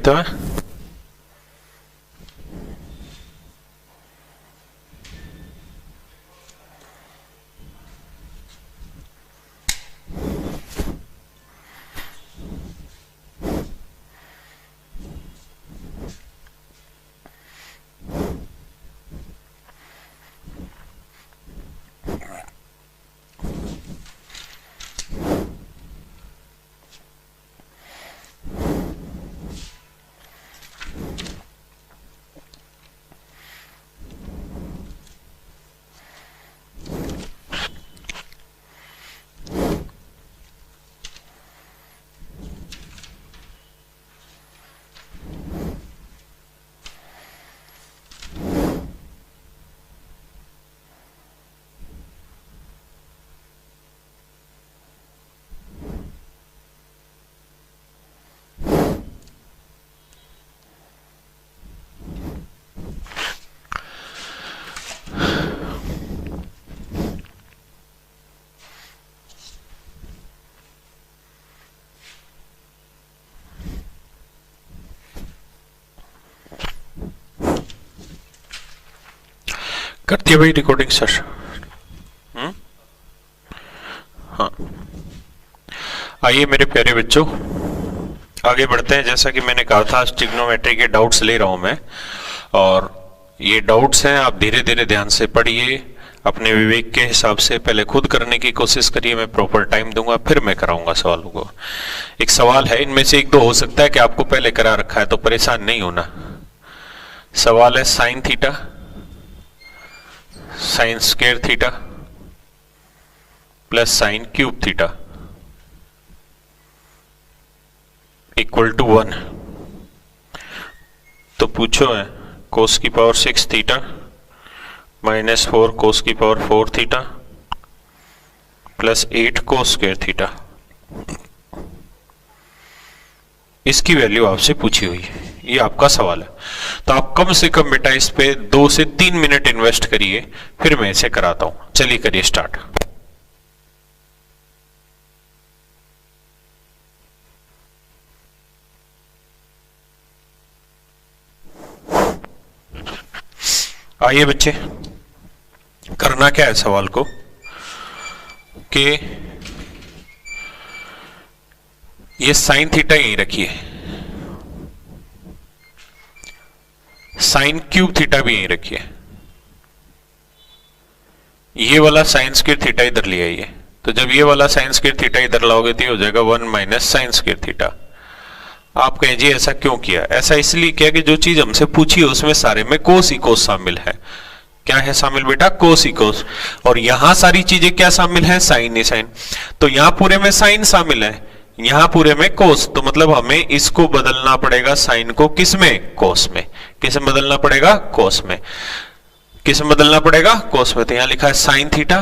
तो करती है भाई रिकॉर्डिंग सर। हाँ, आइए मेरे प्यारे बच्चों, आगे बढ़ते हैं। जैसा कि मैंने कहा था, ट्रिग्नोमेट्री के डाउट्स ले रहा हूं मैं, और ये डाउट्स हैं, आप धीरे धीरे ध्यान से पढ़िए, अपने विवेक के हिसाब से पहले खुद करने की कोशिश करिए। मैं प्रॉपर टाइम दूंगा, फिर मैं कराऊंगा सवालों को। एक सवाल है, इनमें से एक दो हो सकता है कि आपको पहले करा रखा है, तो परेशान नहीं होना। सवाल है sine theta, sine square theta plus sine cube theta equal to 1। तो पूछो है कोस की पावर 6 थीटा माइनस 4 कोस की पावर 4 थीटा प्लस 8 कोस स्क्वायर थीटा। इसकी वैल्यू आपसे पूछी हुई है, ये आपका सवाल है। तो आप कम से कम बेटा इस पे 2 से 3 मिनट इन्वेस्ट करिए, फिर मैं इसे कराता हूं। चलिए करिए स्टार्ट। आइए बच्चे, करना क्या है सवाल को कि ये साइन थीटा यहीं रखिए, साइन क्यूब थीटा भी यहीं रखिए, ये वाला साइन स्क्वायर थीटा इधर ले आइए। तो जब ये वाला साइन स्क्वायर थीटा इधर लाओगे तो ये हो जाएगा 1 माइनस साइन स्क्वायर थीटा। आप कहें जी ऐसा क्यों किया? ऐसा इसलिए किया कि जो चीज हमसे पूछी है उसमें सारे में कोस ही कोस शामिल है। क्या है शामिल बेटा? कोस ही कोस। और यहां सारी चीजें क्या शामिल है? साइन ही साइन। तो यहां पूरे में साइन शामिल है, यहां पूरे में कोस। तो मतलब हमें इसको बदलना पड़ेगा, साइन को किस में? कोस में। किस में बदलना पड़ेगा? कोस में। किस में बदलना पड़ेगा? कोस में। तो यहां लिखा है साइन थीटा,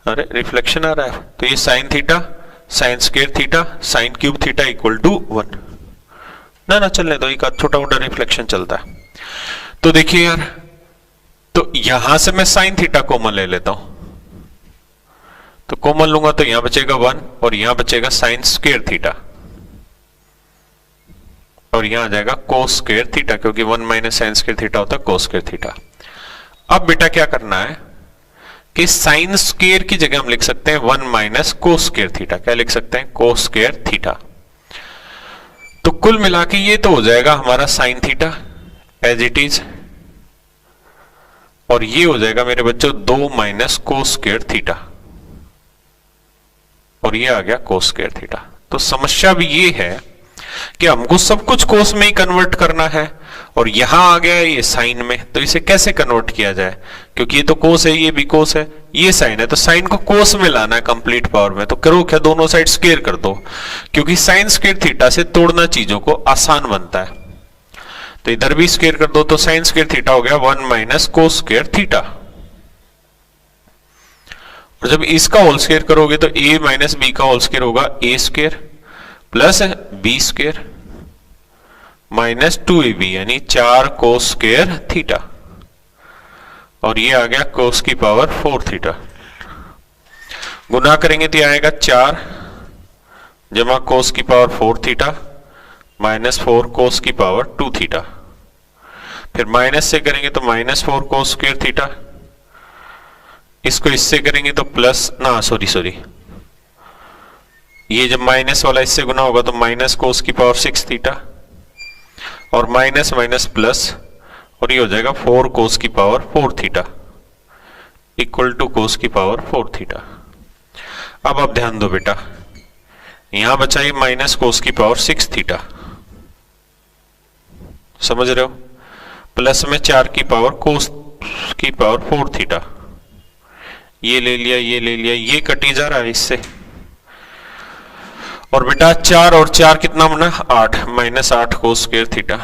अरे रिफ्लेक्शन आ रहा है, तो ये sine theta sine square theta sine cube theta equal to 1। ना चलने दो, एक छोटा मोटा रिफ्लेक्शन चलता है। तो देखिए यार, तो यहां से मैं साइन थीटा कॉमन ले लेता हूं, तो कॉमन लूंगा तो यहां बचेगा 1 और यहां बचेगा साइन स्क्वायर थीटा, और यहां आ जाएगा कोस स्क्वायर थीटा, क्योंकि 1 माइनस साइन स्क्वायर थीटा होता है कोस स्क्वायर थीटा। अब बेटा क्या करना है कि साइन स्क्वायर की जगह हम लिख सकते हैं 1 माइनस कोस स्क्वायर थीटा। क्या लिख सकते हैं? Cos square theta. तो कुल मिला के ये तो हो जाएगा हमारा sine theta as it is, और ये हो जाएगा मेरे बच्चों 2 माइनस कोस स्क्वायर थीटा, और ये आ गया कोस स्क्वायर थीटा। तो समस्या भी ये है कि हमको सब कुछ कोस में ही कन्वर्ट करना है, और यहां आ गया ये साइन में, तो इसे कैसे कन्वर्ट किया जाए? क्योंकि ये तो कोस है, ये भी कोस है, ये साइन है, तो साइन को कोस में लाना है कंप्लीट पावर में। तो करो क्या, दोनों साइड स्क्वायर कर दो, क्योंकि साइन स्क्वायर थीटा से तोड़ना चीजों को आसान बनता है। तो इधर भी स्क्वायर कर दो, तो साइन स्क्वायर थीटा हो गया 1 माइनस कोस स्क्वायर थीटा। और जब इसका होल स्क्वायर करोगे तो a माइनस बी का होल स्क्वायर होगा a square plus b square minus 2ab, यानी 4 कोस स्क्वायर थीटा, और ये आ गया कोस की पावर 4 थीटा। गुना करेंगे तो आएगा 4 जमा कोस की पावर 4 थीटा माइनस 4 कोस की पावर 2 थीटा। फिर माइनस से करेंगे तो माइनस 4 कोस स्क्वायर थीटा, इसको इससे करेंगे तो प्लस ना सॉरी ये जब माइनस वाला इससे गुना होगा तो माइनस कोस की पावर 6 थीटा, और माइनस माइनस प्लस, और ये हो जाएगा 4 कोस की पावर 4 थीटा इक्वल टू कोस की पावर 4 थीटा। अब आप ध्यान दो बेटा, यहां बचा ये माइनस कोस की पावर 6 थीटा, समझ रहे हो, प्लस में 4 की पावर कोस की पावर 4 थीटा, ये ले लिया ये ले लिया, ये कटी जा रहा है इससे, और बेटा 4 और 4 कितना बना 8, माइनस 8 कोस स्क्वायर थीटा,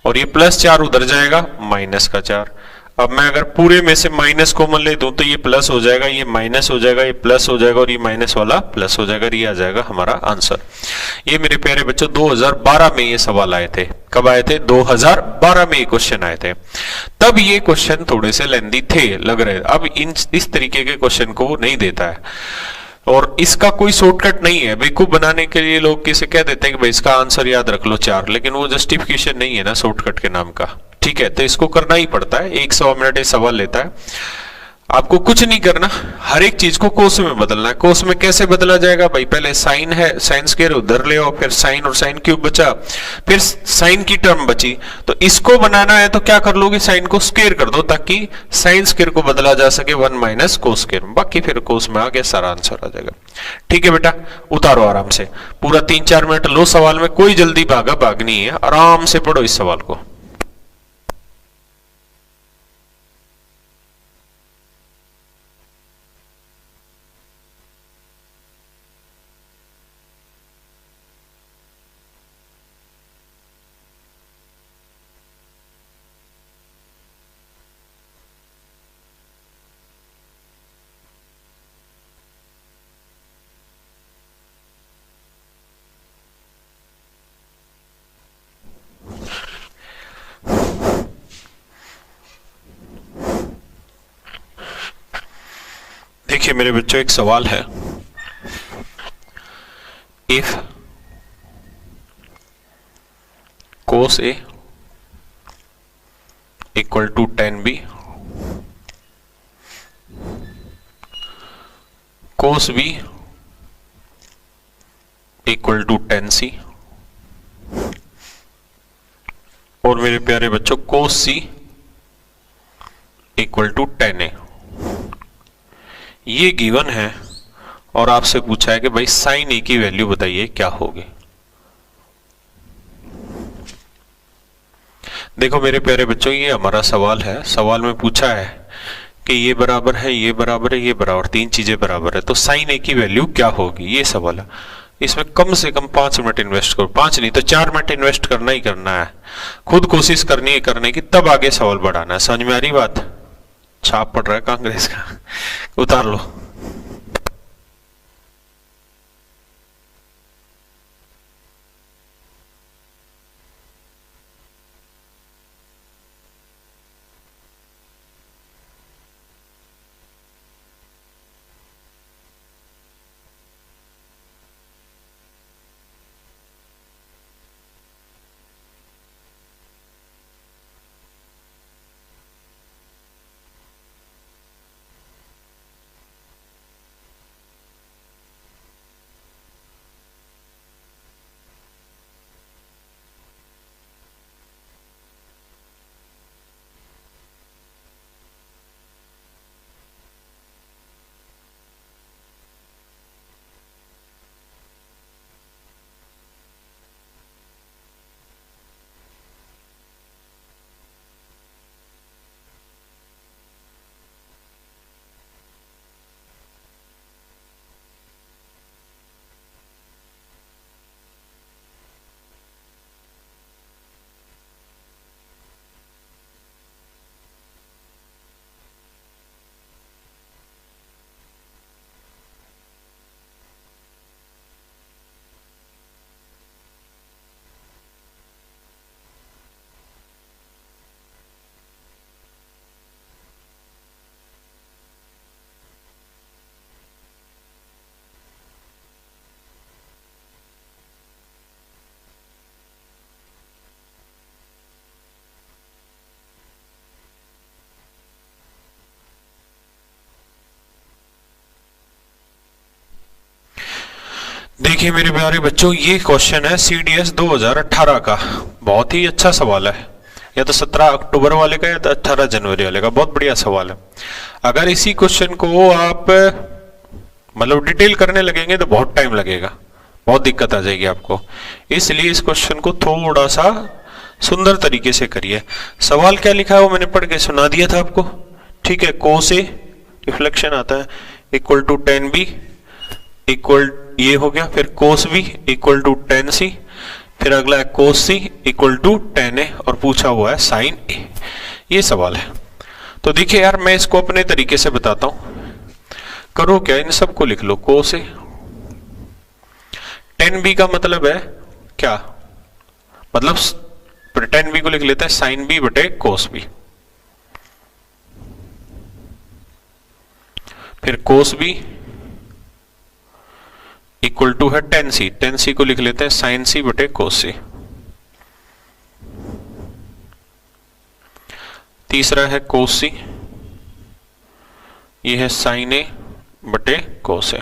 और ये प्लस 4 उधर जाएगा माइनस का 4। अब मैं अगर पूरे में से माइनस कॉमन ले दूं तो ये प्लस हो जाएगा, ये माइनस हो जाएगा, ये प्लस हो जाएगा, और ये माइनस वाला प्लस हो जाएगा, ये आ जाएगा हमारा आंसर। ये मेरे प्यारे बच्चों 2012 में ये सवाल आए थे। कब आए थे? 2012 में ये क्वेश्चन आए थे। तब ये क्वेश्चन थोड़े से लेंदी थे लग रहे, अब इस तरीके के क्वेश्चन को वो नहीं देता है, और इसका कोई शॉर्टकट नहीं है। बेवकूफ बनाने के लिए लोग किसे कह देते हैं कि भाई इसका आंसर याद रख लो 4, लेकिन वो जस्टिफिकेशन नहीं है ना शॉर्टकट के नाम का, ठीक है। तो इसको करना ही पड़ता है, 100 मिनट ये सवाल लेता है। आपको कुछ नहीं करना, हर एक चीज को कोस में बदलना है। कोस में कैसे बदला जाएगा भाई? पहले साइन है, साइन स्क्वायर उधर ले आओ, फिर साइन और साइन क्यूब बचा, फिर साइन की टर्म बची, तो इसको बनाना है तो क्या कर लोगे, साइन को स्क्वायर कर दो ताकि साइन स्क्वायर को बदला जा सके 1 माइनस कोस स्क्वायर, बाकी फिर कोस में आ गया, सारा आंसर आ जाएगा। ठीक है बेटा, उतारो आराम से, पूरा 3-4 मिनट लो सवाल में, कोई जल्दी भागा भागनी है, आराम से पढ़ो इस सवाल को। देखिए मेरे बच्चों, एक सवाल है, if cos A equal to tan B, cos B equal to tan C, और मेरे प्यारे बच्चों cos C equal to tan A, ये गिवन है, और आपसे पूछा है कि भाई साइन ए की वैल्यू बताइए क्या होगी। देखो मेरे प्यारे बच्चों, ये हमारा सवाल है, सवाल में पूछा है कि ये बराबर है, ये बराबर है, ये बराबर, तीन चीजें बराबर है, तो साइन ए की वैल्यू क्या होगी, ये सवाल है। इसमें कम से कम 5 मिनट इन्वेस्ट करो, 5 नहीं तो 4 मिनट इन्वेस्ट करना ही करना है, खुद कोशिश करनी है करने की, तब आगे सवाल बढ़ाना है। समझ में आ रही बात? छाप पड़ रहा है कांग्रेस का, उतार लो। देखिए मेरे प्यारे बच्चों, ये क्वेश्चन है CDS 2018 का। बहुत ही अच्छा सवाल है, या तो 17 अक्टूबर वाले का या तो 18 जनवरी वाले का। बहुत बढ़िया सवाल है। अगर इसी क्वेश्चन को आप मतलब डिटेल करने लगेंगे तो बहुत टाइम लगेगा, बहुत दिक्कत आ जाएगी आपको। इसलिए इस क्वेश्चन को थोड़ा सा सुंदर तरीके से करिए। सवाल क्या लिखा है वो मैंने पढ़ के सुना दिया था आपको, ठीक है। cos A रिफ्लेक्शन आता है equal to tan B equal, ये हो गया। फिर cos B equal to tan C, फिर अगला है cos C equal to tan A, और पूछा हुआ है sin A। ये सवाल है। तो देखिए यार, मैं इसको अपने तरीके से बताता हूं। करो क्या, इन सबको लिख लो। cos A, tan B का मतलब है क्या, मतलब tan B को लिख लेते हैं sin B बटे cos B। फिर cos B इक्वल टू है tan C, tan C को लिख लेते हैं sin C बटे cos C। तीसरा है cos C, ये है sin A बटे cos A।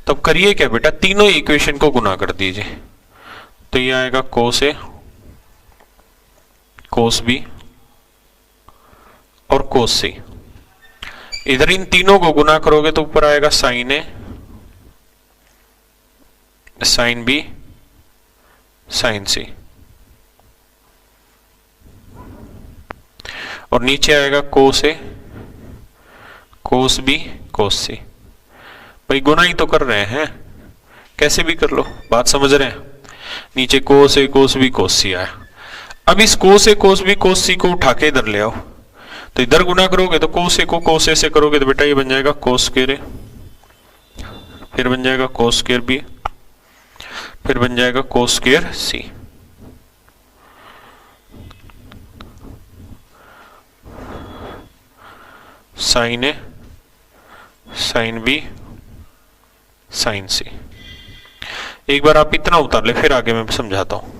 तब करिए क्या बेटा, तीनों इक्वेशन को गुना कर दीजिए। तो ये आएगा cos A, cos B और cos C। इधर इन तीनों को गुना करोगे तो ऊपर आएगा sin A, sin B, sin C, और नीचे आएगा cos A, cos B, cos C। भाई गुना ही तो कर रहे हैं, कैसे भी कर लो, बात समझ रहे हैं। नीचे cos A, cos B, cos C आया। अब इस cos A, cos B, cos C को उठा के इधर ले आओ। तो इधर गुना करोगे तो cos A को cos A से करोगे तो बेटा ये बन जाएगा cos square A, फिर बन जाएगा cos square B, फिर बन जाएगा cos square C। sin A, sin B, sin C। एक बार आप इतना उतार ले, फिर आगे मैं समझाता हूं।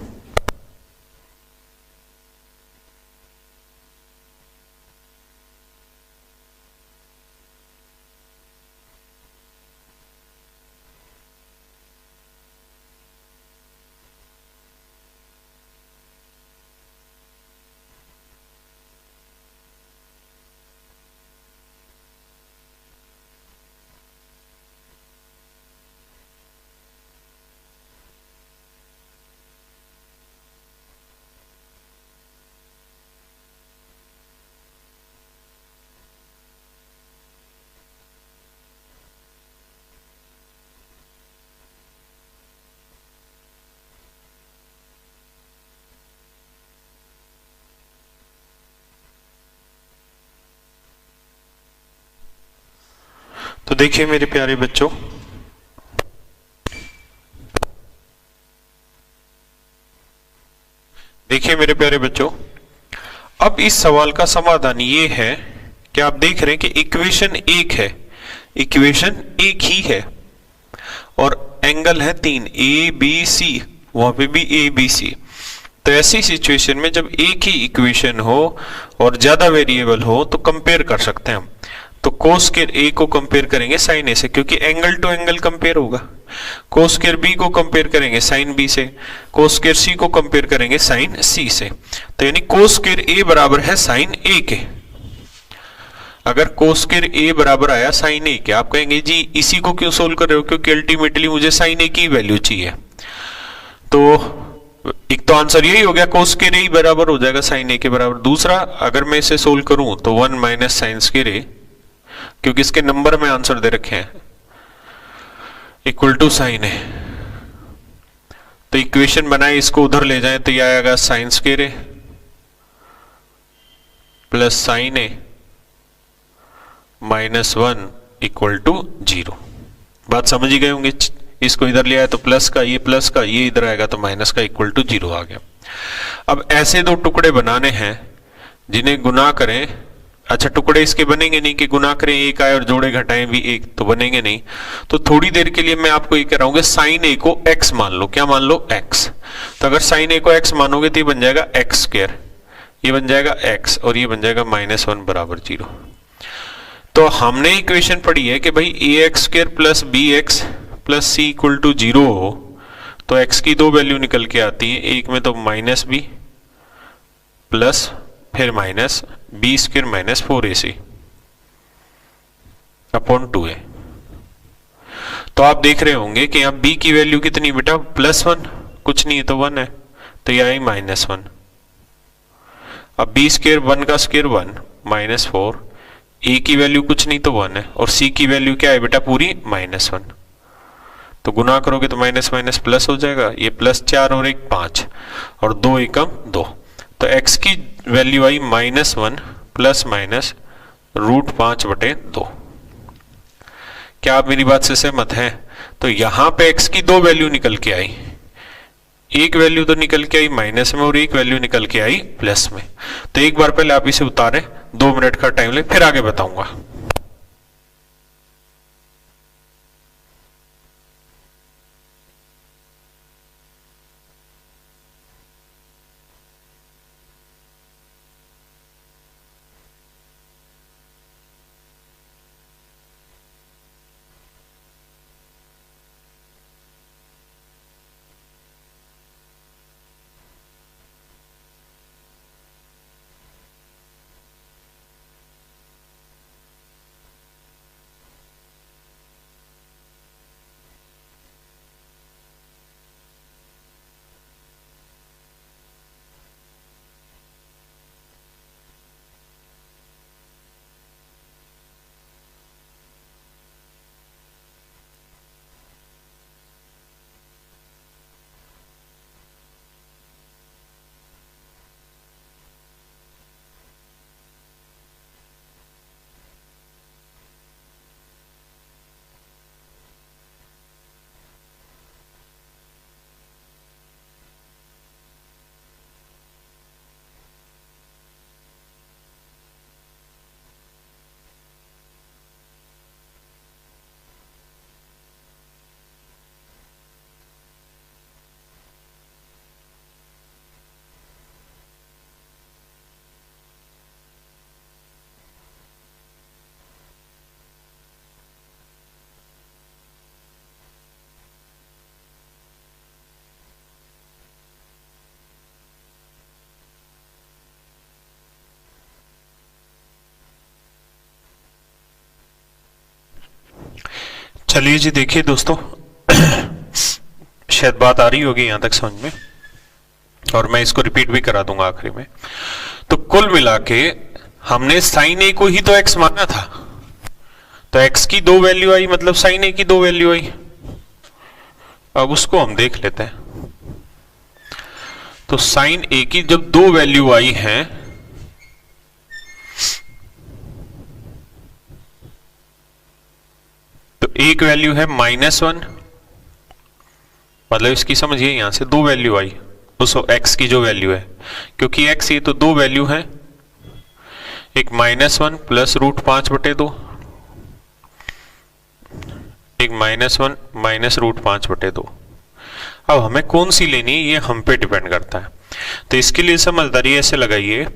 तो देखिए मेरे प्यारे बच्चों, अब इस सवाल का समाधान ये है कि आप देख रहे हैं कि इक्वेशन एक है, इक्वेशन एक ही है, और एंगल है 3 ABC, वहां पे भी ABC। तो ऐसी सिचुएशन में जब एक ही इक्वेशन हो और ज्यादा वेरिएबल हो तो कंपेयर कर सकते हैं हम। तो cos स्क्वायर A को कंपेयर करेंगे sin A से, क्योंकि एंगल टू एंगल कंपेयर होगा। cos स्क्वायर B को कंपेयर करेंगे sin B से, cos स्क्वायर C को कंपेयर करेंगे sin C से। तो यानी cos स्क्वायर A बराबर है sin A के। अगर cos स्क्वायर A बराबर आया sin A के, आप कहेंगे जी इसी को क्यों सोल्व कर रहे हो, क्योंकि अल्टीमेटली मुझे sin A की वैल्यू चाहिए। तो एक तो आंसर यही हो गया, cos स्क्वायर A बराबर हो जाएगा sin A के बराबर। दूसरा, अगर मैं इसे सोल्व करूं तो 1 माइनस साइन स्क्वायर A, क्योंकि इसके नंबर में आंसर दे रखे हैं, इक्वल टू sin A। तो इक्वेशन बनाए, इसको उधर ले जाएं तो यह आएगा sine square A plus sin A minus 1 equal to 0। बात समझ ही गए होंगे। इसको इधर ले आया तो प्लस का, ये प्लस का, ये इधर आएगा तो माइनस का, इक्वल टू 0 आ गया। अब ऐसे दो टुकड़े बनाने हैं जिन्हें गुना करें। अच्छा, टुकड़े इसके बनेंगे नहीं कि गुना करें एक आए और जोड़े घटाएं भी एक, तो बनेंगे नहीं। तो थोड़ी देर के लिए मैं आपको ये कह रहा हूँ साइन ए को x मान लो। क्या मान लो? x। तो अगर साइन ए को x मानोगे तो ये बन जाएगा x स्क्वायर, ये बन जाएगा x, और ये बन जाएगा -1 बराबर 0। तो हमने इक्वेशन पढ़ी है कि भाई ax² plus bx plus C equal to 0 हो तो x की दो वैल्यू निकल के आती है, एक में तो -b प्लस फिर minus b² minus 4ac upon 2a। तो आप देख रहे होंगे कि यहाँ b की वैल्यू कितनी बेटा, +1, कुछ नहीं है तो 1 है, तो यह आई -1। अब b² 1 का स्क्वायर 1 -4, a की वैल्यू कुछ नहीं तो 1 है और c की वैल्यू क्या है बेटा, पूरी -1। तो गुना करोगे तो माइनस माइनस प्लस हो जाएगा, ये +4 और 1 5 और 2 एकम 2, तो x की वैल्यू आई -1 प्लस माइनस √5/2। क्या आप मेरी बात से सहमत हैं? तो यहां पे x की दो वैल्यू निकल के आई, एक वैल्यू तो निकल के आई माइनस में और एक वैल्यू निकल के आई प्लस में। तो एक बार पहले आप इसे उतारें, 2 मिनट का टाइम ले, फिर आगे बताऊंगा। चलिए जी, देखिए दोस्तों, शायद बात आ रही होगी यहां तक समझ में, और मैं इसको रिपीट भी करा दूंगा आखिरी में। तो कुल मिला के हमने साइन ए को ही तो x माना था, तो x की दो वैल्यू आई, मतलब साइन ए की दो वैल्यू आई। अब उसको हम देख लेते हैं। तो साइन ए की जब दो वैल्यू आई हैं, तो एक वैल्यू है -1, मतलब इसकी समझिए यहां से दो वैल्यू आई उस x की जो वैल्यू है, क्योंकि x ये तो दो वैल्यू है, एक -1 प्लस √5/2, एक -1 माइनस √5/2। अब हमें कौन सी लेनी है ये हम पे डिपेंड करता है। तो इसके लिए समझदारी ऐसे लगाइए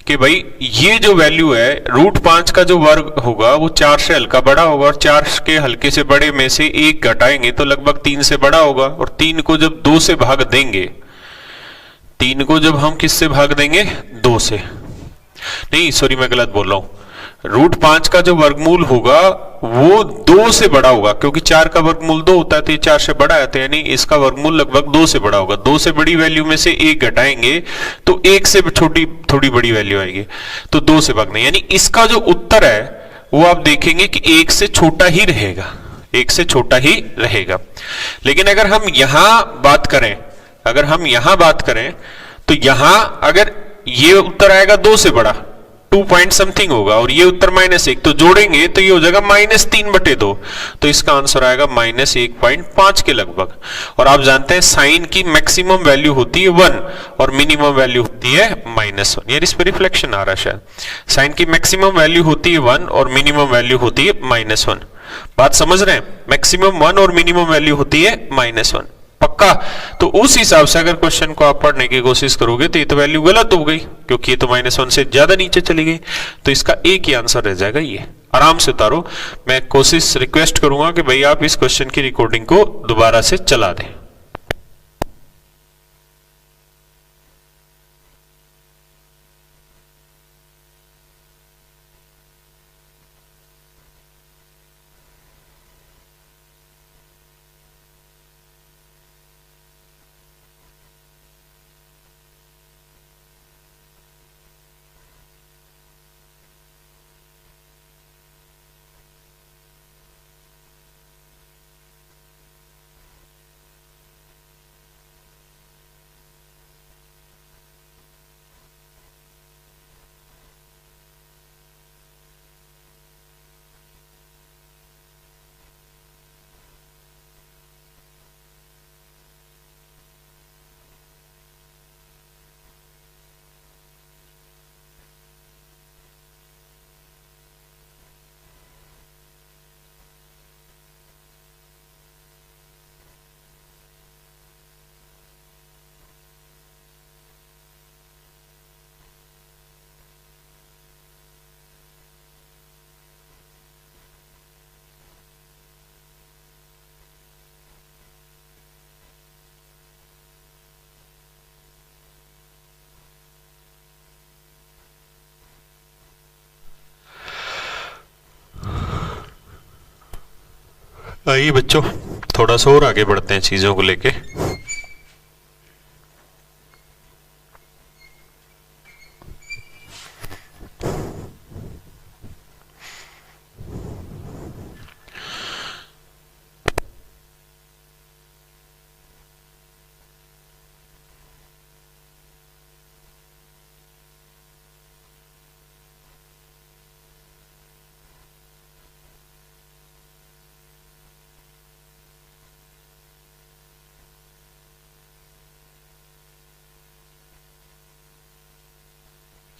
कि भाई ये जो वैल्यू है √5 का जो वर्ग होगा वो 4 से हल्का बड़ा होगा, और 4 के हल्के से बड़े में से 1 घटाएंगे तो लगभग 3 से बड़ा होगा, और 3 को जब 2 से भाग देंगे, 3 को जब हम किससे भाग देंगे, 2 से, नहीं सॉरी मैं गलत बोल रहा हूं, √5 का जो वर्गमूल होगा वो 2 से बड़ा होगा, क्योंकि 4 का वर्गमूल 2 होता है तो ये 4 से बड़ा आता है, यानी इसका वर्गमूल लगभग 2 से बड़ा होगा। 2 से बड़ी वैल्यू में से 1 घटाएंगे तो 1 से छोटी थोड़ी बड़ी वैल्यू आएगी, तो 2 से भागना, यानी इसका जो उत्तर है वो आप देखेंगे कि 1 से छोटा ही रहेगा, 1 से छोटा ही रहेगा। लेकिन अगर हम यहां बात करें, अगर हम यहां बात करें तो यहां अगर ये उत्तर आएगा 2 से बड़ा, 2 पॉइंट समथिंग होगा, और ये उत्तर -1, तो जोड़ेंगे तो ये हो जाएगा -3/2, तो इसका आंसर आएगा -1.5 के लगभग। और आप जानते हैं साइन की मैक्सिमम वैल्यू होती है 1 और मिनिमम वैल्यू होती है -1, यार इस पर रिफ्लेक्शन आ रहा है शायद। साइन की मैक्सिमम वैल्यू होती है 1 और मिनिमम वैल्यू होती है -1। बात समझ रहे हैं? मैक्सिमम 1 और मिनिमम वैल्यू होती है -1। पक्का? तो उस हिसाब से अगर क्वेश्चन को आप पढ़ने की कोशिश करोगे तो ये तो वैल्यू गलत हो गई, क्योंकि ये तो -1 से ज्यादा नीचे चली गई। तो इसका एक ही आंसर रह जाएगा ये। आराम से उतारो। मैं कोशिश रिक्वेस्ट करूंगा कि भाई आप इस क्वेश्चन की रिकॉर्डिंग को दोबारा से चला दें। आइए बच्चों, थोड़ा सा और आगे बढ़ते हैं चीजों को लेके।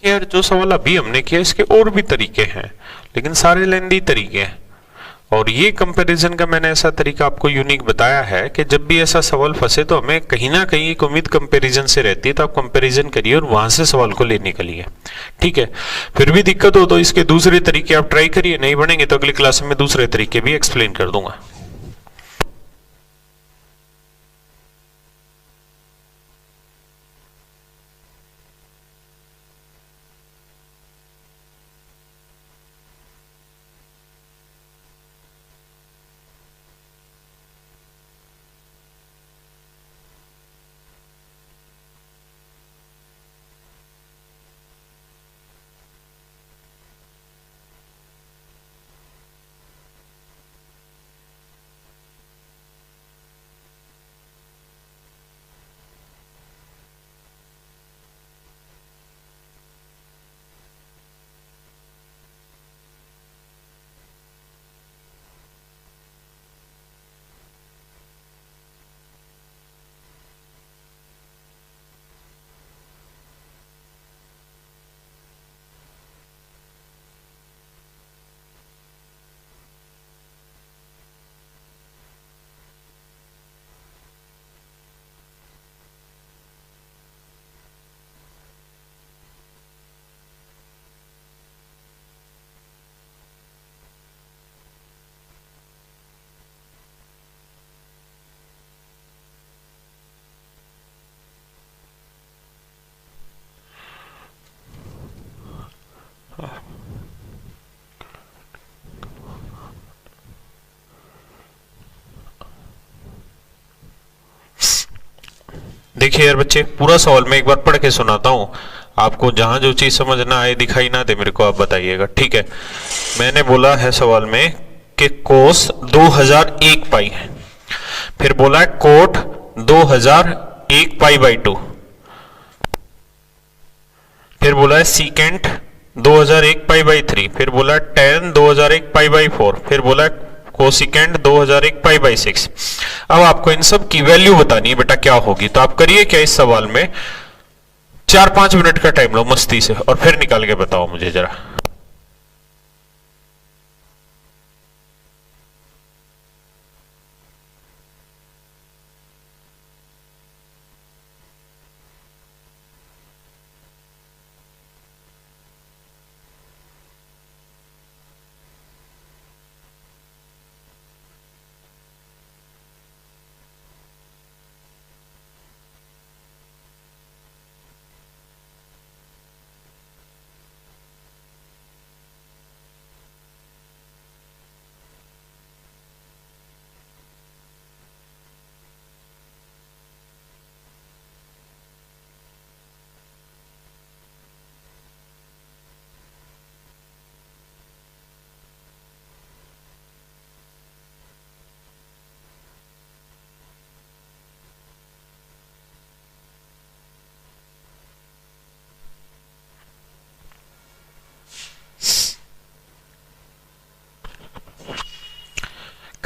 यार जो सवाल अभी हमने किया इसके और भी तरीके हैं, लेकिन सारे लेंदी तरीके हैं। और ये कंपैरिजन का मैंने ऐसा तरीका आपको यूनिक बताया है कि जब भी ऐसा सवाल फंसे तो हमें कहीं ना कहीं एक उम्मीद कंपैरिजन से रहती है, तो आप कंपैरिजन करिए और वहां से सवाल को ले निकलिए। ठीक है, फिर भी दिक्कत हो तो इसके दूसरे तरीके आप ट्राई करिए, नहीं बनेंगे तो अगली क्लास में दूसरे तरीके भी एक्सप्लेन कर दूंगा। देखिए यार बच्चे, पूरा सवाल मैं एक बार पढ़ के सुनाता हूँ आपको, जहां जो चीज समझ ना आए दिखाई ना दे मेरे को आप बताइएगा। ठीक है, मैंने बोला है सवाल में कि कोस 2001 पाई है, फिर बोला है कोट 2001 पाई बाई 2, फिर बोला है सीकेंट 2001 पाई बाई 3, फिर बोला है टेन 2001 पाई बाई 4, फिर बोला है कोसिकेंट 2001 पाई बाई 6। अब आपको इन सब की वैल्यू बतानी है बेटा क्या होगी, तो आप करिए क्या इस सवाल में 4-5 मिनट का टाइम लो मस्ती से और फिर निकाल के बताओ मुझे जरा।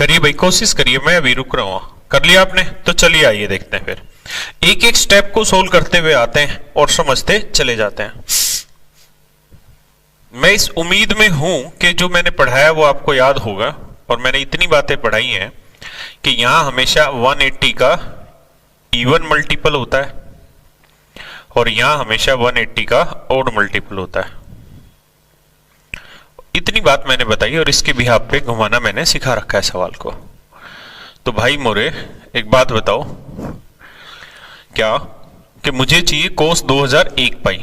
करिए भाई, कोशिश करिए, मैं अभी रुक रहा हूं। कर लिया आपने? तो चलिए आइए देखते हैं, फिर एक एक स्टेप को सोल्व करते हुए आते हैं और समझते चले जाते हैं। मैं इस उम्मीद में हूं कि जो मैंने पढ़ाया वो आपको याद होगा, और मैंने इतनी बातें पढ़ाई हैं कि यहां हमेशा 180 का इवन मल्टीपल होता है और यहां हमेशा 180 का ऑड मल्टीपल होता है। इतनी बात मैंने बताई और इसके भी आप पे घुमाना मैंने सिखा रखा है सवाल को। तो भाई मोरे, एक बात बताओ, क्या कि मुझे चाहिए कोस 2001 पाई।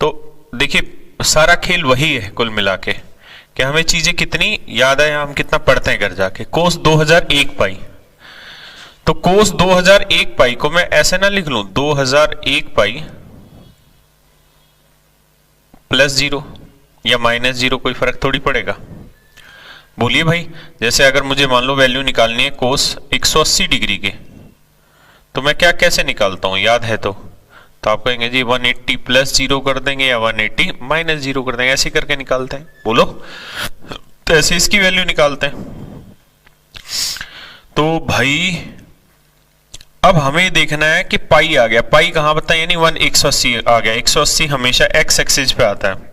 तो देखिए सारा खेल वही है कुल मिला के, कि हमें चीजें कितनी याद है, हम कितना पढ़ते हैं घर जाके। कोस 2001 पाई, तो कोस 2001 पाई को मैं ऐसे ना लिख लूं 2001 पाई प्लस 0 या माइनस 0, कोई फर्क थोड़ी पड़ेगा। बोलिए भाई, जैसे अगर मुझे मान लो वैल्यू निकालनी है कोस 180 डिग्री के, तो मैं क्या कैसे निकालता हूं, याद है तो आप कहेंगे जी 180 प्लस 0 कर देंगे या 180 माइनस 0 कर देंगे, ऐसे करके निकालते हैं। बोलो, तो ऐसे इसकी वैल्यू निकालते हैं। तो भाई अब हमें देखना है कि पाई आ गया, पाई कहां बताया, यानी 180 आ गया। 180 हमेशा एक्स एक्सिस पे आता है,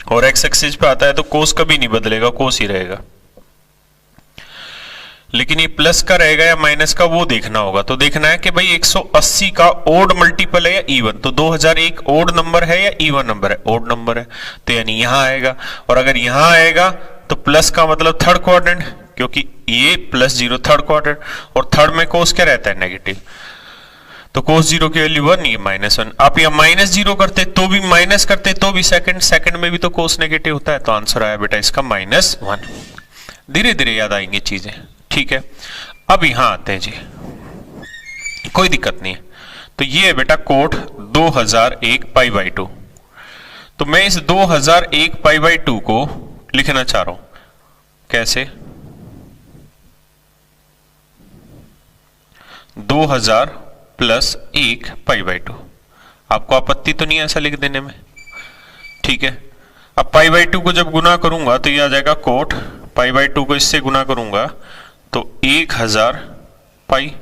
और एक्स एक्सिस पे आता है तो कोस कभी नहीं बदलेगा, कोस ही रहेगा। लेकिन ये प्लस का रहेगा या माइनस का, वो देखना होगा। तो देखना है कि भाई 180 का ओड मल्टीपल है या इवन। तो 2001 ओड नंबर है या इवन नंबर है, ओड नंबर है, तो यानी यहां आएगा। और अगर यहां आएगा तो प्लस का मतलब थर्ड क्वाड्रेंट, क्योंकि ये प्लस 0 थर्ड क्वाड्रेंट, और थर्ड में कोस क्या रहता है, नेगेटिव। तो कोस 0 की वैल्यू 1, ये -1। आप यहाँ -0 करते तो भी, माइनस करते तो भी, सेकंड में भी तो कोस नेगेटिव होता है। तो आंसर आया बेटा इसका -1। धीरे धीरे याद आएंगी चीजें, ठीक है। अब यहां आते हैं जी, कोई दिक्कत नहीं है। तो ये है बेटा कोट 2001 पाई बाई 2। तो मैं इस 2001 पाई बाई 2 को लिखना चाह रहा हूं, कैसे, 2000 प्लस 1 पाई बाई 2। आपको आपत्ति तो नहीं है ऐसा लिख देने में, ठीक है। अब पाई बाई 2 को जब गुना करूंगा तो ये आ जाएगा कोट, पाई बाई 2 को इससे गुना करूंगा तो 1000 पाई,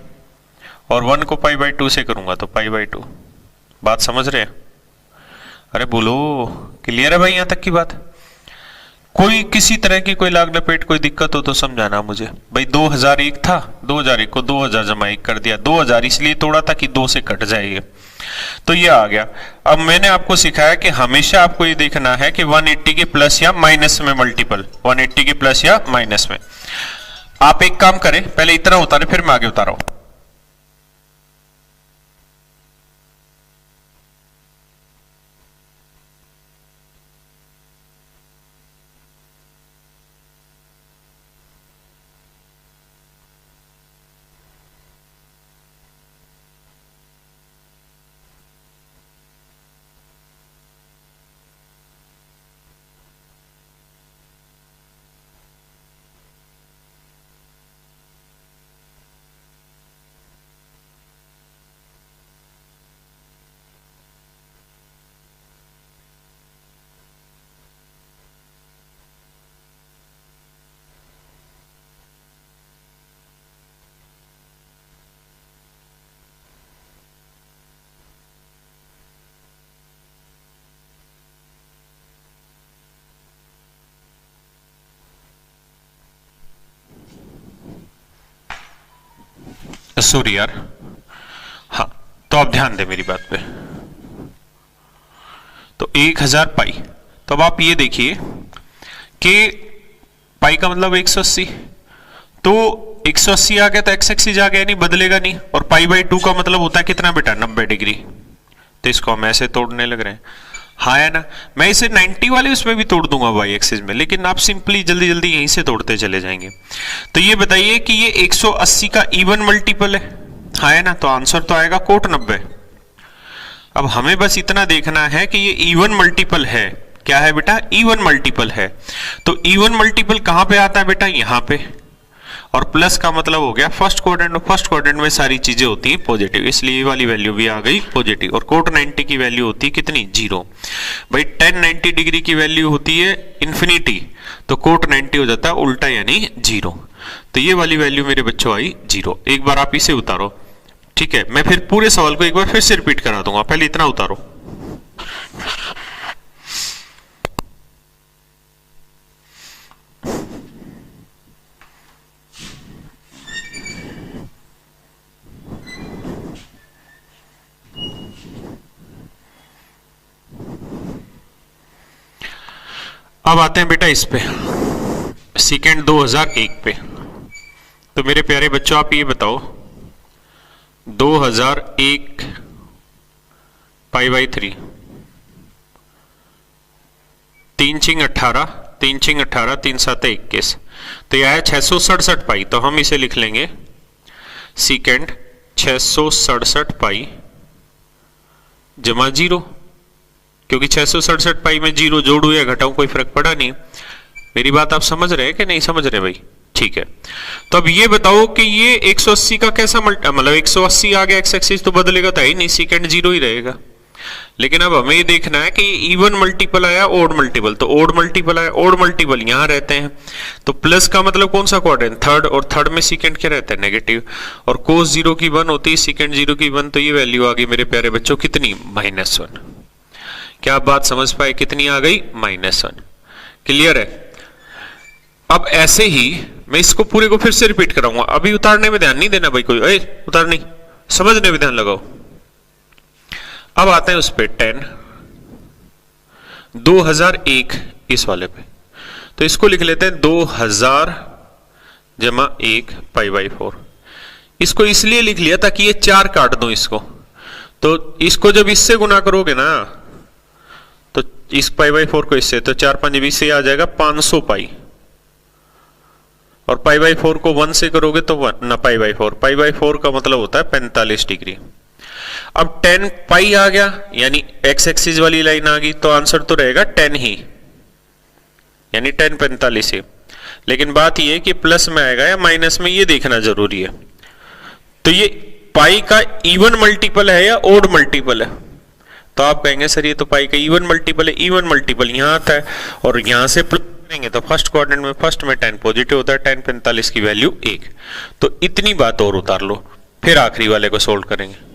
और 1 को पाई बाई 2 से करूंगा तो पाई बाई 2। बात समझ रहे हैं? अरे बोलो, क्लियर है भाई यहां तक की बात? कोई किसी तरह की कोई लाग लपेट कोई दिक्कत हो तो समझाना मुझे। भाई 2001 था, 2001 को 2000 जमा 1 कर दिया, 2000 इसलिए तोड़ा था कि 2 से कट जाएगा, तो ये आ गया। अब मैंने आपको सिखाया कि हमेशा आपको ये देखना है कि 180 के प्लस या माइनस में मल्टीपल, 180 के प्लस या माइनस में। आप एक काम करें, पहले इतना उतारे फिर मैं आगे उतारा हूं। सॉरी यार, हाँ, तो आप ध्यान दें मेरी बात पे। तो 1000 पाई, तो अब आप ये देखिए कि पाई का मतलब 180, तो 180 आ गया तो एक्स एक्सिस आ गया, नहीं बदलेगा नहीं। और पाई बाई 2 का मतलब होता है कितना बेटा, 90 डिग्री। तो इसको हम ऐसे तोड़ने लग रहे हैं, हाँ है ना। मैं इसे 90 वाले उसमें भी तोड़ दूंगा वाई एक्सिस में, लेकिन आप सिंपली जल्दी जल्दी यहीं से तोड़ते चले जाएंगे। तो ये बताइए कि ये 180 का इवन मल्टीपल है, हाँ है ना, तो आंसर तो आएगा कोट 90। अब हमें बस इतना देखना है कि ये इवन मल्टीपल है, क्या है बेटा, इवन मल्टीपल है। तो इवन मल्टीपल कहां पे आता है बेटा, यहां पे। और प्लस का मतलब हो गया फर्स्ट क्वाड्रेंट, फर्स्ट क्वाड्रेंट में सारी चीजें होती हैं पॉजिटिव, इसलिए ये वाली वैल्यू भी आ गई पॉजिटिव। और कोट 90 की वैल्यू होती है कितनी, 0। भाई tan 90 डिग्री की वैल्यू होती है इन्फिनिटी, तो कोट 90 हो जाता है उल्टा यानी 0। तो ये वाली वैल्यू मेरे बच्चों आई 0। एक बार आप इसे उतारो, ठीक है, मैं फिर पूरे सवाल को एक बार फिर से रिपीट करा दूंगा, पहले इतना उतारो। अब आते हैं बेटा इस पे, सेकेंड 2001 पे। तो मेरे प्यारे बच्चों आप ये बताओ 2001 π/3, 3 चिंग 18, 3 चिंग 18, 3 7 21, तो यह है 667 पाई। तो हम इसे लिख लेंगे सेकेंड 667 पाई जमा 0, क्योंकि 667 पाई में 0 जोड़ू या घटाऊं कोई फर्क पड़ा नहीं। मेरी बात आप समझ रहे हैं कि नहीं समझ रहे भाई, ठीक है। तो अब ये बताओ कि ये 180 का कैसा मतलब 180 आ गया, एक्स एक्सिस तो बदलेगा तो है ही नहीं, सेकेंड 0 ही रहेगा। लेकिन अब हमें ये देखना है कि इवन मल्टीपल आया ओड मल्टीपल, तो ओड मल्टीपल आया, ओड मल्टीपल यहां रहते हैं, तो प्लस का मतलब कौन सा क्वाड्रेंट, थर्ड, और थर्ड में सेकंड क्या रहता है, नेगेटिव, और कोस 0 की 1 होती है, सेकंड 0 की 1, तो ये वैल्यू आ गई मेरे प्यारे बच्चों कितनी, -1। क्या आप बात समझ पाए, कितनी आ गई, -1। क्लियर है। अब ऐसे ही मैं इसको पूरे को फिर से रिपीट कराऊंगा, अभी उतारने में ध्यान नहीं देना भाई कोई, उतार नहीं, समझने में ध्यान लगाओ। अब आते हैं उस पे 10 2001 इस वाले पे, तो इसको लिख लेते हैं 2000 जमा 1 π/4। इसको इसलिए लिख लिया ताकि ये 4 काट दो इसको, तो इसको जब इससे गुना करोगे ना, तो इस π/4 को इससे, तो 4 5 20 से आ जाएगा 500 पाई, और π/4 को 1 से करोगे तो 1 ना π/4 का मतलब होता है 45 डिग्री। अब 10 पाई आ गया, यानी एक्स एक्सिस वाली लाइन आ गई, तो आंसर तो रहेगा 10 ही, यानी 10 45 ही। लेकिन बात यह है कि प्लस में आएगा या माइनस में, ये देखना जरूरी है। तो ये पाई का इवन मल्टीपल है या ओड मल्टीपल है, तो आप कहेंगे सर ये तो पाई का इवन मल्टीपल है, इवन मल्टीपल यहां आता है, और यहां से प्लस करेंगे तो फर्स्ट क्वाड्रेंट में फर्स्ट में 10 पॉजिटिव होता है, 10 45 की वैल्यू 1। तो इतनी बात और उतार लो, फिर आखिरी वाले को सोल्व करेंगे।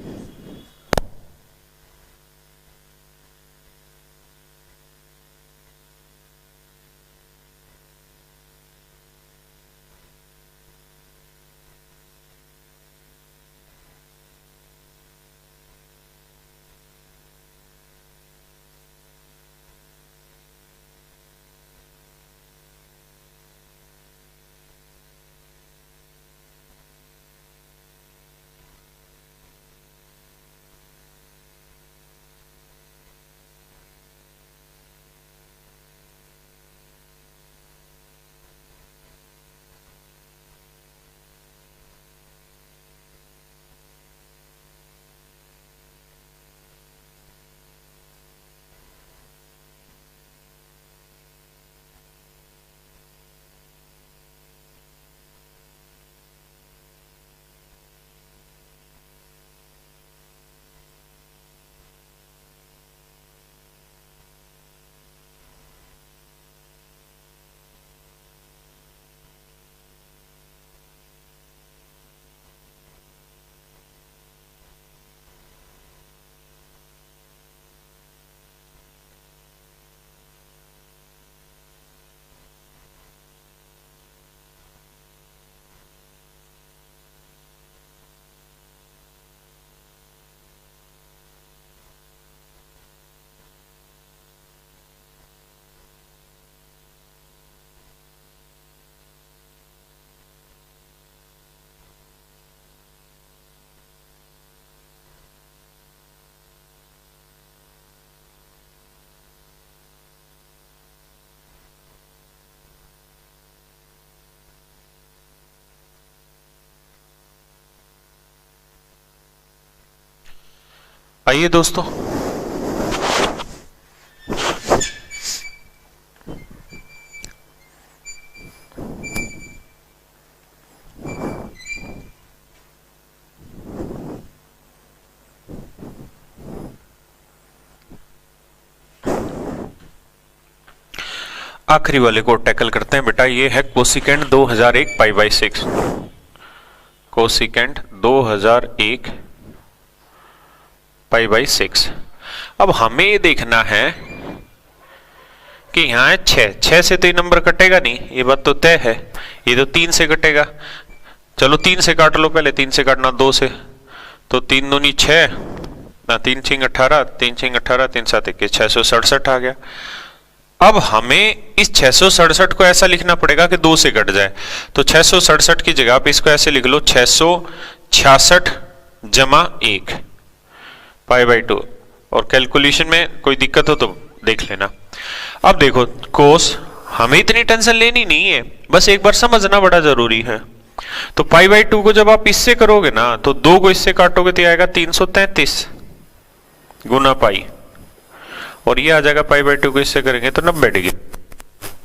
आइए दोस्तों, आखिरी वाले को टैकल करते हैं बेटा। ये है cosecant 2001 pi by 6, cosecant 2001 pi by 6। अब हमें ये देखना है कि यहाँ है 6 से तो ये नंबर कटेगा नहीं, ये बात तो तय है। ये तो 3 से कटेगा, चलो 3 से काट लो, पहले 3 से काटना 2 से, तो 3 दूनी 6 ना, 3 छिंग 18, 3 छिंग 18, 3 7 21, 667 आ गया। अब हमें इस 667 को ऐसा लिखना पड़ेगा कि 2 से कट जाए, तो 667 की जगह पे इसको ऐसे लिख लो 666 जमा 1 पाई बाई 2। और कैलकुलेशन में कोई दिक्कत हो तो देख लेना। अब देखो कोस, हमें इतनी टेंशन लेनी नहीं है, बस एक बार समझना बड़ा जरूरी है। तो पाई बाई 2 को जब आप इससे करोगे ना, तो 2 को इससे काटोगे तो आएगा 333 गुना पाई, और ये आ जाएगा पाई बाई 2 को इससे करेंगे तो 90 डिग्री।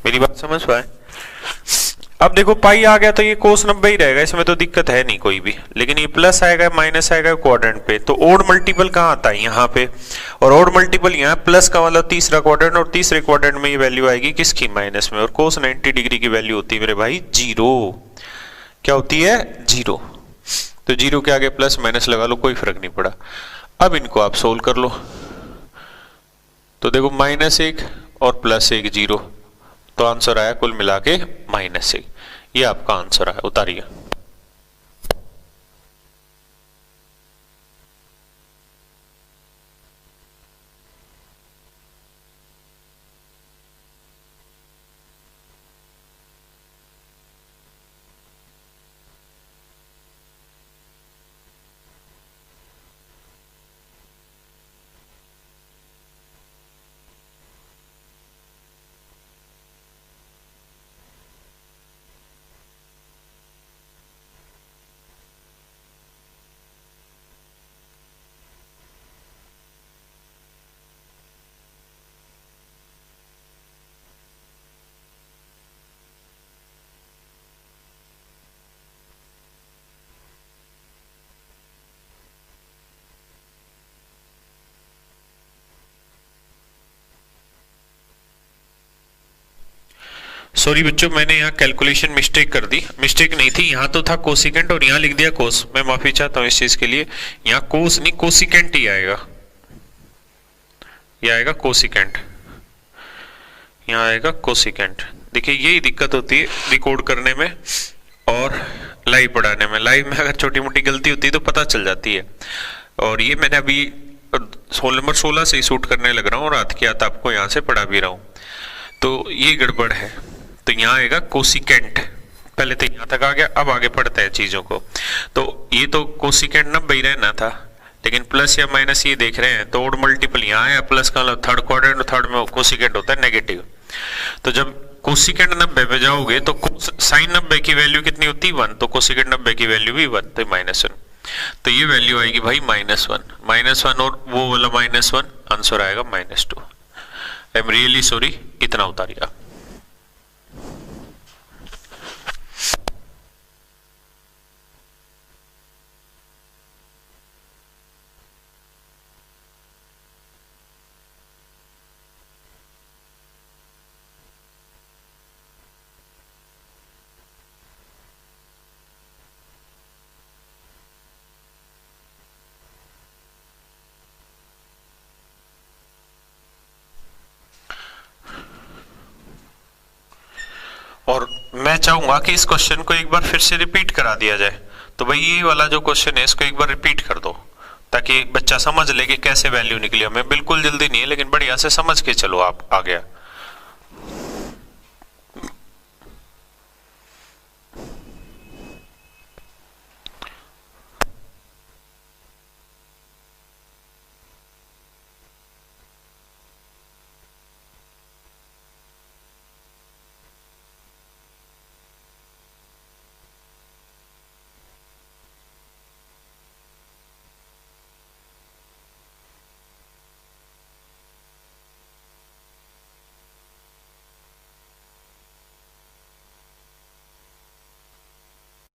मेरी बात समझ पाए? अब देखो पाई आ गया तो ये कोस 90 ही रहेगा, इसमें तो दिक्कत है नहीं कोई भी। लेकिन ये प्लस आएगा माइनस आएगा क्वाड्रेंट पे, तो ओड मल्टीपल कहाँ आता है? यहाँ पे। और ओड मल्टीपल यहाँ प्लस का मतलब तीसरा क्वाड्रेंट, और तीसरे क्वाड्रेंट में ये वैल्यू आएगी किसकी? माइनस में। और कोस 90 डिग्री की वैल्यू होती है मेरे भाई 0। क्या होती है? 0। तो 0 के आगे प्लस माइनस लगा लो, कोई फर्क नहीं पड़ा। अब इनको आप सोल्व कर लो, तो देखो -1 और +1 0, तो आंसर आया कुल मिला के -1। ये आपका आंसर है, उतारिए। सॉरी बच्चों, मैंने यहाँ कैलकुलेशन मिस्टेक कर दी। मिस्टेक नहीं थी, यहाँ तो था कोसिकेंट और यहाँ लिख दिया कोस। मैं माफी चाहता हूँ इस चीज के लिए। यहाँ कोस नहीं कोसिकेंट ही आएगा, ये आएगा कोसिकेंट, यहाँ आएगा कोसिकेंट। देखिए यही दिक्कत होती है रिकॉर्ड करने में और लाइव पढ़ाने में। लाइव में अगर छोटी मोटी गलती होती है तो पता चल जाती है। और ये मैंने अभी नंबर 16 से ही शूट करने लग रहा हूँ, रात की रात आपको यहाँ से पढ़ा भी रहा हूँ, तो ये गड़बड़ है। तो यहाँ आएगा कोसिकेंट, पहले तो यहाँ तक आ गया। अब आगे पढ़ते हैं चीजों को। तो ये तो कोसिकेंट 90 ही रहना था, लेकिन प्लस या माइनस ये देख रहे हैं, तो ओड मल्टीपल यहाँ आया। प्लस का मतलब थर्ड क्वाड्रेंट, थर्ड में कोसिकेंट होता है नेगेटिव। तो जब कोसिकेंट 90 पे जाओगे तो साइन 90 की वैल्यू कितनी होती है? 1, तो कोसिकेंट 90 की वैल्यू भी 1, तो -1। तो ये वैल्यू आएगी भाई -1 और वो वाला -1, आंसर आएगा -2। आई एम रियली सॉरी, इतना उतारिए। और मैं चाहूंगा कि इस क्वेश्चन को एक बार फिर से रिपीट करा दिया जाए। तो भाई ये वाला जो क्वेश्चन है इसको एक बार रिपीट कर दो, ताकि बच्चा समझ ले कि कैसे वैल्यू निकली। हमें बिल्कुल जल्दी नहीं है, लेकिन बढ़िया से समझ के चलो आप आ गया।